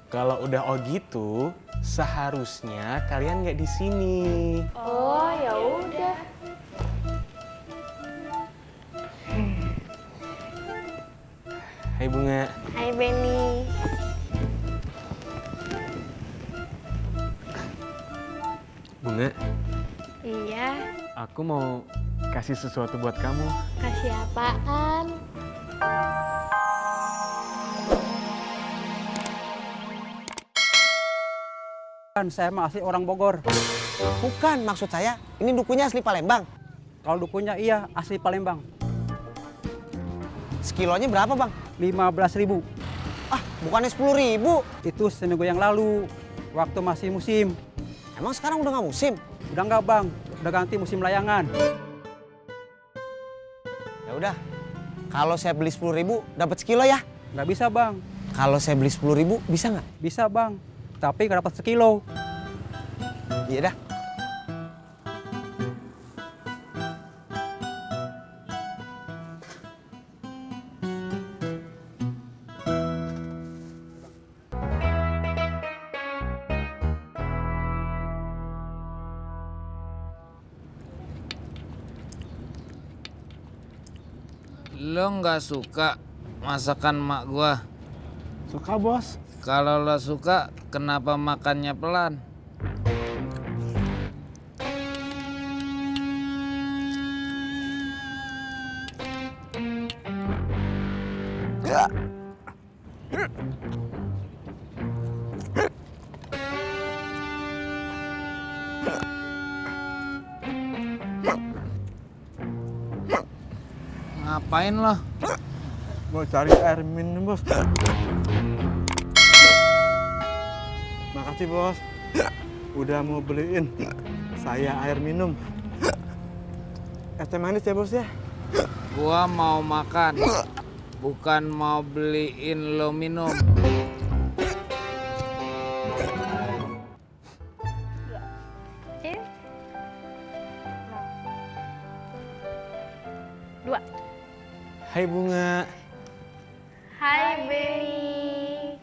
Kalau udah oh gitu, seharusnya kalian nggak di sini. Oh, ya udah. Hai Bunga. Hai Benny. Bunga, Iya, aku mau kasih sesuatu buat kamu. kasih apaan? Saya masih orang Bogor. Bukan, maksud saya, ini dukunya asli Palembang. Kalau dukunya iya asli Palembang. Sekilonya berapa, Bang? 15.000. Ah, bukannya 10.000. Itu seminggu yang lalu, waktu masih musim. Emang sekarang udah nggak musim? Udah enggak bang, udah ganti musim layangan. Ya udah, kalau saya beli 10.000, dapat sekilo ya? Nggak bisa bang, Kalau saya beli 10.000, bisa nggak? bisa bang, tapi nggak dapat sekilo. Iya dah. Lo nggak suka masakan mak gua? Suka bos. Kalau lo suka, kenapa makannya pelan? Ngapain lo? Mau cari air minum bos. Makasih bos. Udah mau beliin saya air minum. Es teh manis ya bos ya. Gua mau makan, bukan mau beliin lo minum. Ini. Dua. Hai Bunga. Hai Benny.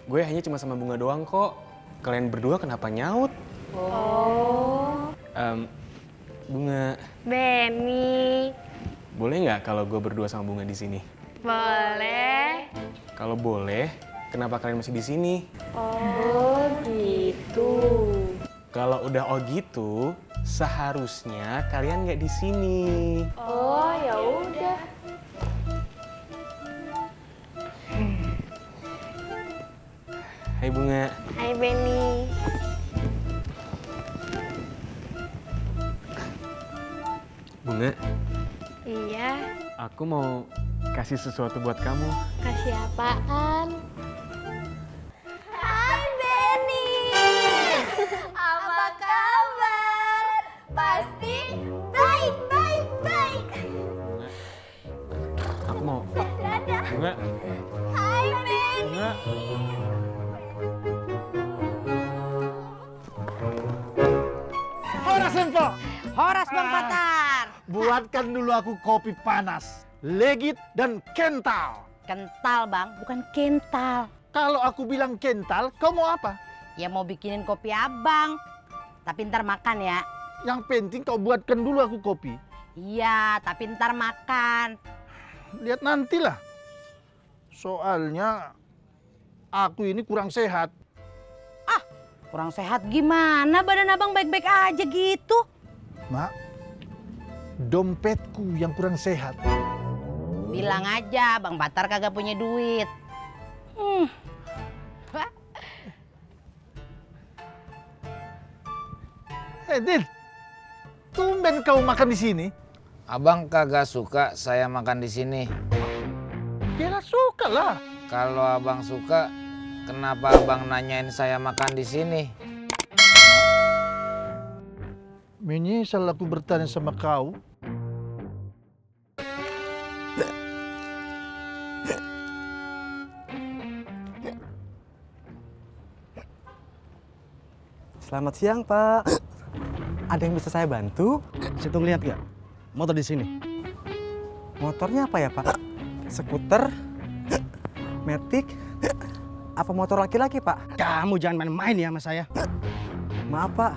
Gue hanya cuma sama Bunga doang kok. Kalian berdua kenapa nyaut? Oh. Bunga, Benny. boleh nggak kalau gue berdua sama Bunga di sini? Boleh. Kalau boleh, kenapa kalian masih di sini? Oh, gitu. Kalau udah oh gitu, seharusnya kalian nggak di sini. Oh, ya udah. Hai Bunga. Hai Benny. Bunga, Iya, aku mau kasih sesuatu buat kamu. kasih apaan? Hai Benny. Apa kabar? Pasti baik, baik, baik. Bunga, aku mau. Dadah. Bunga, Hai Benny. Bunga. Horas Info. Horas Bang Patar. Buatkan dulu aku kopi panas, legit dan kental. Kental Bang, bukan kental. Kalau aku bilang kental, kau mau apa? Ya mau bikinin kopi abang. Tapi ntar makan ya. Yang penting kau buatkan dulu aku kopi. Iya, tapi ntar makan. Lihat nantilah. Soalnya aku ini kurang sehat. Kurang sehat gimana? Badan abang baik-baik aja gitu. Mak, dompetku yang kurang sehat. Bilang aja Bang Patar kagak punya duit. Wah, Din, tumben kau makan di sini. Abang kagak suka saya makan di sini. Kira suka lah. Kalau abang suka, kenapa abang nanyain saya makan di sini? Menyesal aku bertanya sama kau. Selamat siang, Pak. Ada yang bisa saya bantu? Situ lihat nggak? Motor di sini. Motornya apa ya, Pak? Skuter? Matic? Apa motor laki-laki, Pak? Kamu jangan main-main ya sama saya. Maaf, Pak.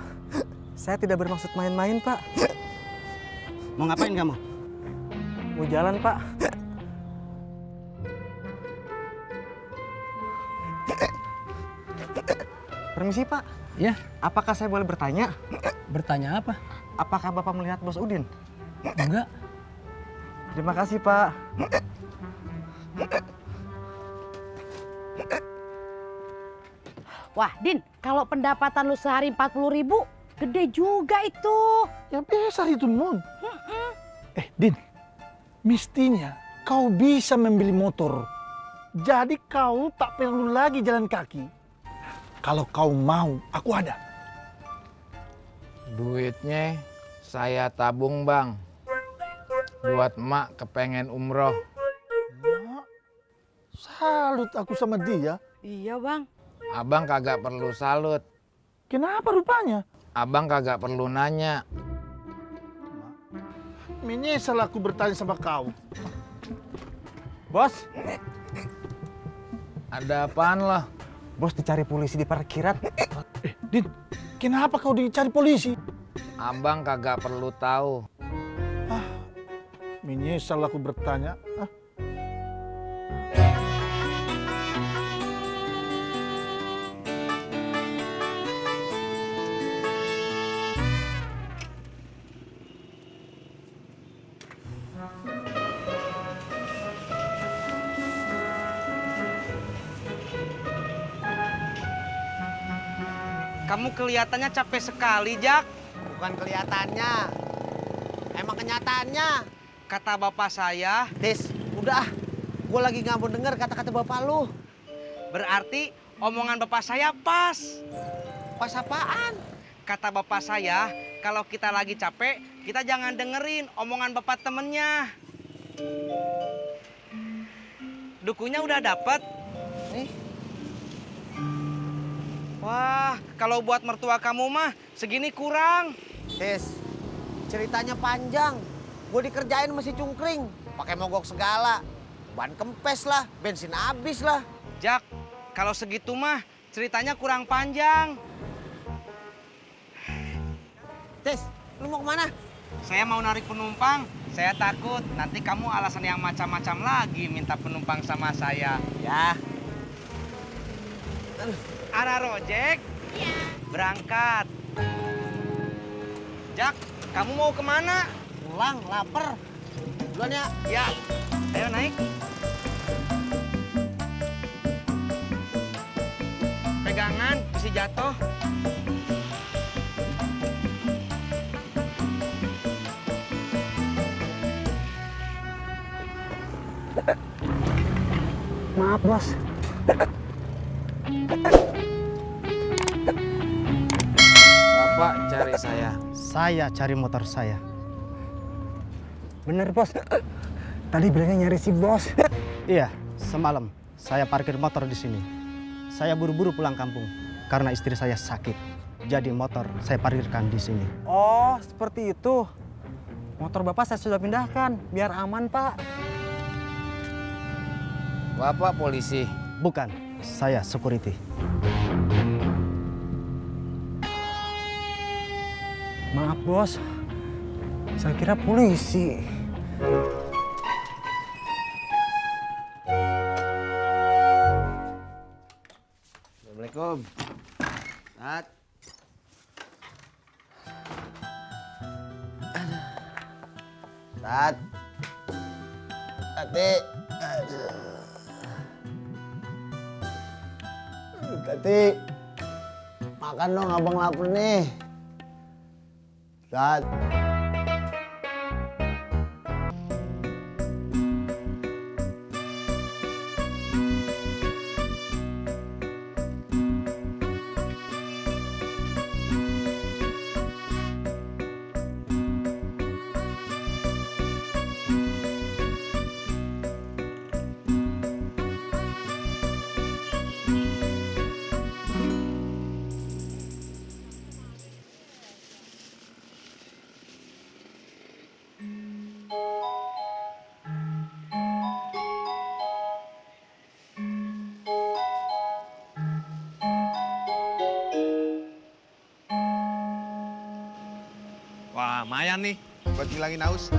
Saya tidak bermaksud main-main, Pak. Mau ngapain kamu? Mau jalan, Pak. Permisi, Pak. Ya, Apakah saya boleh bertanya? bertanya apa? Apakah Bapak melihat Bos Udin? Enggak. Terima kasih, Pak. Wah, Din, kalau pendapatan lu sehari 40.000, gede juga itu. Ya besar itu, Mon. Din, mestinya kau bisa membeli motor. Jadi kau tak perlu lagi jalan kaki. Kalau kau mau, aku ada. Duitnya saya tabung, Bang. Buat emak kepengen umroh. Salut aku sama dia. Iya, Bang. Abang kagak perlu salut. Kenapa rupanya? Abang kagak perlu nanya. Menyesal aku bertanya sama kau. Bos, Ada apaan loh? Bos dicari polisi di parkiran. Din, kenapa kau dicari polisi? Abang kagak perlu tahu. Menyesal aku bertanya. Kamu kelihatannya capek sekali, Jak. Bukan kelihatannya, emang kenyataannya. Kata bapak saya, Tis, udah, gue lagi nggak mau denger kata-kata bapak lu. berarti omongan bapak saya pas. Pas apaan? Kata bapak saya, kalau kita lagi capek, kita jangan dengerin omongan bapak temennya. Dukunya udah dapet. Nih, Wah, kalau buat mertua kamu mah segini kurang. Tis, ceritanya panjang. Gue dikerjain masih cungkring, pakai mogok segala. Ban kempes lah, bensin habis lah. Jak, kalau segitu mah ceritanya kurang panjang. Tis, lu mau kemana? Saya mau narik penumpang. Saya takut nanti kamu alasan yang macam-macam lagi minta penumpang sama saya. Ya, Ara Rojek? Iya. Berangkat. Jak, kamu mau kemana? pulang, lapar. Duluan ya. Ya, ayo naik. Pegangan, bisa jatuh. Maaf, Bos. Bapak cari saya. Saya cari motor saya. Bener, Bos. Tadi bilangnya nyari si Bos. Iya, semalam saya parkir motor di sini. Saya buru-buru pulang kampung karena istri saya sakit. Jadi motor saya parkirkan di sini. Oh, seperti itu. Motor Bapak saya sudah pindahkan, biar aman, Pak. Bapak polisi. Bukan, saya security. Maaf, Bos. Saya kira polisi. Assalamualaikum. Sat. Sat. Tati. Tati. Makan dong, abang lapar nih. Sat. Lumayan nih buat ngilangin haus.